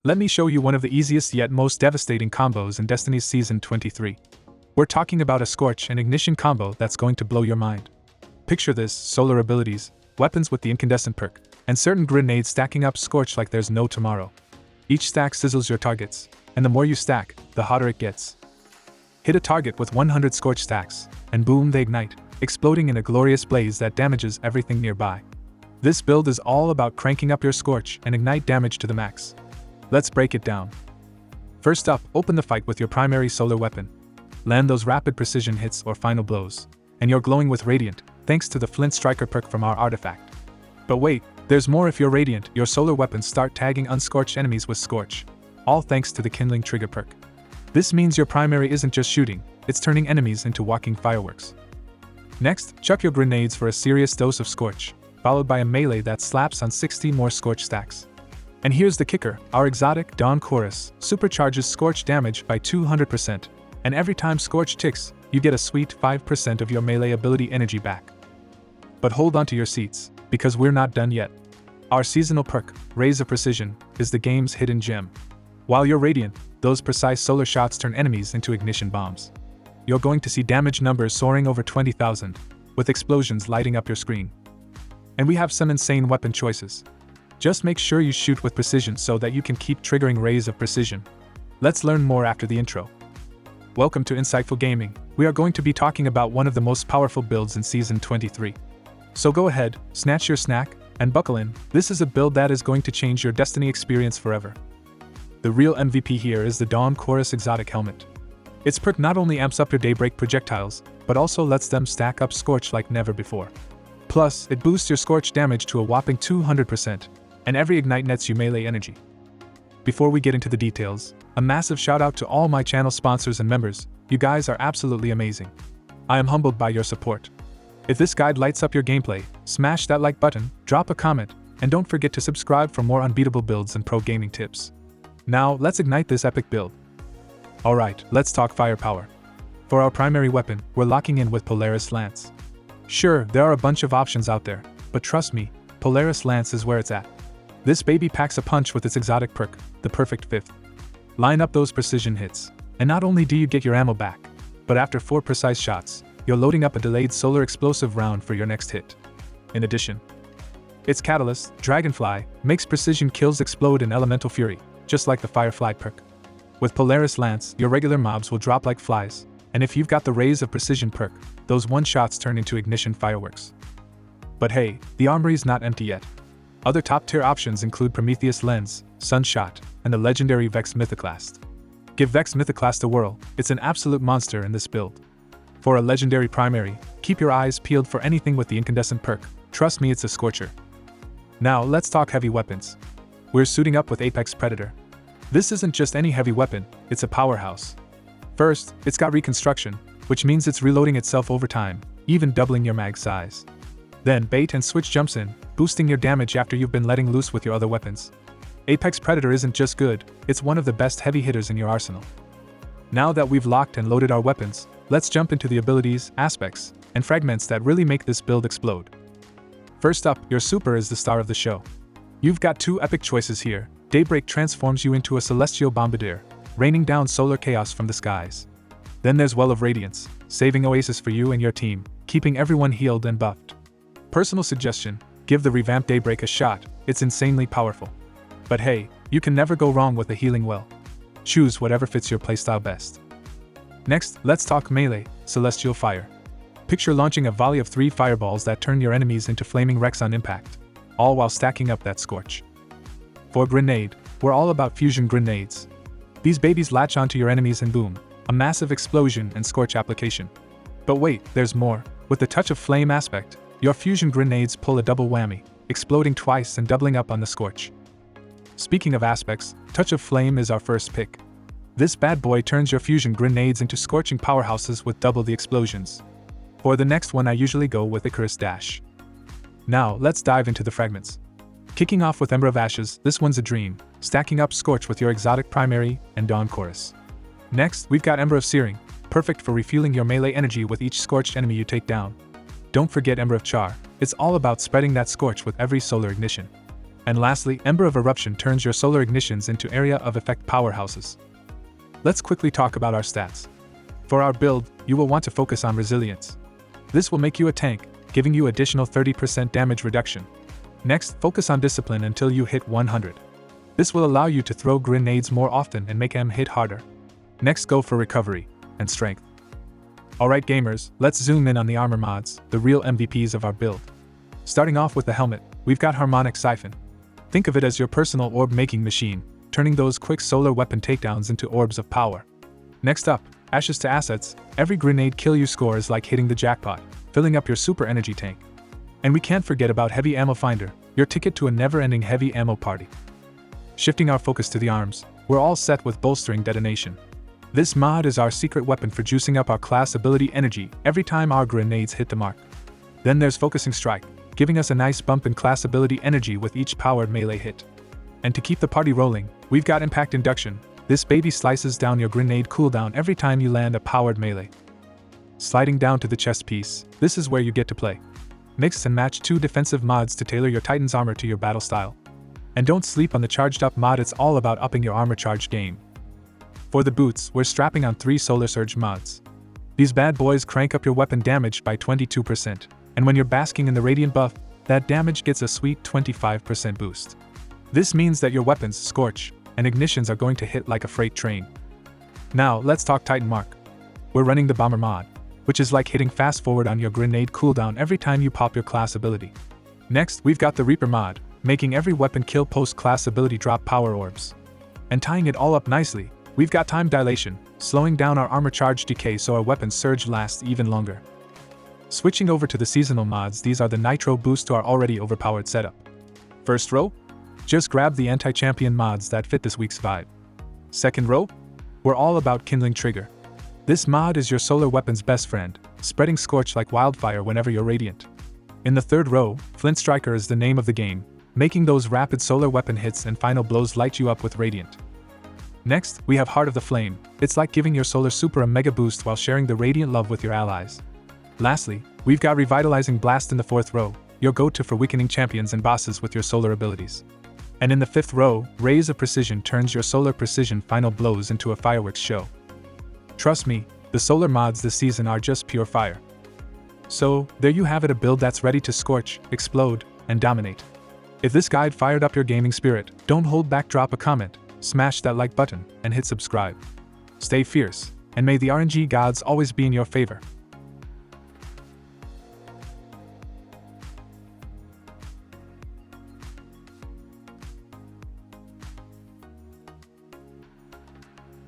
Let me show you one of the easiest yet most devastating combos in Destiny's Season 23. We're talking about a Scorch and Ignition combo that's going to blow your mind. Picture this: solar abilities, weapons with the Incandescent perk, and certain grenades stacking up Scorch like there's no tomorrow. Each stack sizzles your targets, and the more you stack, the hotter it gets. Hit a target with 100 Scorch stacks, and boom, they ignite, exploding in a glorious blaze that damages everything nearby. This build is all about cranking up your Scorch and Ignite damage to the max. Let's break it down. First up, open the fight with your primary solar weapon. Land those rapid precision hits or final blows, and you're glowing with Radiant, thanks to the Flint Striker perk from our artifact. But wait, there's more. If you're Radiant, your solar weapons start tagging unscorched enemies with Scorch, all thanks to the Kindling Trigger perk. This means your primary isn't just shooting, it's turning enemies into walking fireworks. Next, chuck your grenades for a serious dose of Scorch, followed by a melee that slaps on 60 more Scorch stacks. And here's the kicker: our exotic 𝗕𝗘𝗠𝗕𝗥 supercharges Scorch damage by 200%, and every time Scorch ticks, you get a sweet 5% of your melee ability energy back. But hold on to your seats, because we're not done yet. Our seasonal perk, Rays of Precision, is the game's hidden gem. While you're Radiant, those precise solar shots turn enemies into ignition bombs. You're going to see damage numbers soaring over 20,000, with explosions lighting up your screen. And we have some insane weapon choices. Just make sure you shoot with precision so that you can keep triggering Rays of Precision. Let's learn more after the intro. Welcome to Insightful Gaming. We are going to be talking about one of the most powerful builds in Season 23. So go ahead, snatch your snack, and buckle in. This is a build that is going to change your Destiny experience forever. The real MVP here is the 𝗕𝗘𝗠𝗕𝗥 exotic helmet. Its perk not only amps up your Daybreak projectiles, but also lets them stack up Scorch like never before. Plus, it boosts your Scorch damage to a whopping 200%. And every ignite nets you melee energy. Before we get into the details, a massive shout out to all my channel sponsors and members. You guys are absolutely amazing. I am humbled by your support. If this guide lights up your gameplay, smash that like button, drop a comment, and don't forget to subscribe for more unbeatable builds and pro gaming tips. Now, let's ignite this epic build. Alright, let's talk firepower. For our primary weapon, we're locking in with Polaris Lance. Sure, there are a bunch of options out there, but trust me, Polaris Lance is where it's at. This baby packs a punch with its exotic perk, the perfect fifth. Line up those precision hits, and not only do you get your ammo back, but after 4 precise shots, you're loading up a delayed solar explosive round for your next hit. In addition, its catalyst, Dragonfly, makes precision kills explode in elemental fury, just like the Firefly perk. With Polaris Lance, your regular mobs will drop like flies, and if you've got the Rays of Precision perk, those one-shots turn into ignition fireworks. But hey, the armory's not empty yet. Other top-tier options include Prometheus Lens, Sunshot, and the legendary Vex Mythoclast. Give Vex Mythoclast a whirl, it's an absolute monster in this build. For a legendary primary, keep your eyes peeled for anything with the Incandescent perk, trust me, it's a scorcher. Now let's talk heavy weapons. We're suiting up with Apex Predator. This isn't just any heavy weapon, it's a powerhouse. First, it's got reconstruction, which means it's reloading itself over time, even doubling your mag size. Then bait and switch jumps in, boosting your damage after you've been letting loose with your other weapons. Apex Predator isn't just good, it's one of the best heavy hitters in your arsenal. Now that we've locked and loaded our weapons, let's jump into the abilities, aspects, and fragments that really make this build explode. First up, your super is the star of the show. You've got 2 epic choices here. Daybreak transforms you into a celestial bombardier, raining down solar chaos from the skies. Then there's Well of Radiance, saving Oasis for you and your team, keeping everyone healed and buffed. Personal suggestion, give the revamped Daybreak a shot, it's insanely powerful. But hey, you can never go wrong with a healing well. Choose whatever fits your playstyle best. Next, let's talk melee, Celestial Fire. Picture launching a volley of 3 fireballs that turn your enemies into flaming wrecks on impact, all while stacking up that Scorch. For grenade, we're all about fusion grenades. These babies latch onto your enemies and boom, a massive explosion and Scorch application. But wait, there's more. With the touch of flame aspect, your fusion grenades pull a double whammy, exploding twice and doubling up on the Scorch. Speaking of aspects, Touch of Flame is our first pick. This bad boy turns your fusion grenades into scorching powerhouses with double the explosions. For the next one, I usually go with Icarus Dash. Now, let's dive into the fragments. Kicking off with Ember of Ashes, this one's a dream, stacking up Scorch with your exotic primary and 𝗕𝗘𝗠𝗕𝗥. Next, we've got Ember of Searing, perfect for refueling your melee energy with each scorched enemy you take down. Don't forget Ember of Char, it's all about spreading that Scorch with every solar ignition. And lastly, Ember of Eruption turns your solar ignitions into area of effect powerhouses. Let's quickly talk about our stats. For our build, you will want to focus on resilience. This will make you a tank, giving you additional 30% damage reduction. Next, focus on discipline until you hit 100. This will allow you to throw grenades more often and make them hit harder. Next, go for recovery and strength. Alright gamers, let's zoom in on the armor mods, the real MVPs of our build. Starting off with the helmet, we've got Harmonic Siphon. Think of it as your personal orb-making machine, turning those quick solar weapon takedowns into orbs of power. Next up, Ashes to Assets. Every grenade kill you score is like hitting the jackpot, filling up your super energy tank. And we can't forget about Heavy Ammo Finder, your ticket to a never-ending heavy ammo party. Shifting our focus to the arms, we're all set with Bolstering Detonation. This mod is our secret weapon for juicing up our class ability energy every time our grenades hit the mark. Then there's Focusing Strike, giving us a nice bump in class ability energy with each powered melee hit. And to keep the party rolling, we've got Impact Induction. This baby slices down your grenade cooldown every time you land a powered melee. Sliding down to the chest piece, this is where you get to play. Mix and match 2 defensive mods to tailor your Titan's armor to your battle style. And don't sleep on the Charged Up mod, it's all about upping your armor charge game. For the boots, we're strapping on 3 Solar Surge mods. These bad boys crank up your weapon damage by 22%. And when you're basking in the Radiant buff, that damage gets a sweet 25% boost. This means that your weapons, Scorch and Ignitions, are going to hit like a freight train. Now, let's talk Titan Mark. We're running the Bomber mod, which is like hitting fast forward on your grenade cooldown every time you pop your class ability. Next, we've got the Reaper mod, making every weapon kill post-class ability drop power orbs. And tying it all up nicely, we've got Time Dilation, slowing down our armor charge decay so our weapons surge lasts even longer. Switching over to the seasonal mods, these are the Nitro boost to our already overpowered setup. First row? Just grab the anti-champion mods that fit this week's vibe. Second row? We're all about Kindling Trigger. This mod is your solar weapon's best friend, spreading Scorch like wildfire whenever you're radiant. In the third row, Flint Striker is the name of the game, making those rapid solar weapon hits and final blows light you up with radiant. Next, we have Heart of the Flame. It's like giving your solar super a mega boost while sharing the radiant love with your allies. Lastly, we've got Revitalizing Blast in the fourth row, your go-to for weakening champions and bosses with your solar abilities. And in the fifth row, Rays of Precision turns your solar precision final blows into a fireworks show. Trust me, the solar mods this season are just pure fire. So, there you have it, a build that's ready to scorch, explode, and dominate. If this guide fired up your gaming spirit, don't hold back, drop a comment, smash that like button, and hit subscribe. Stay fierce, and may the RNG gods always be in your favor.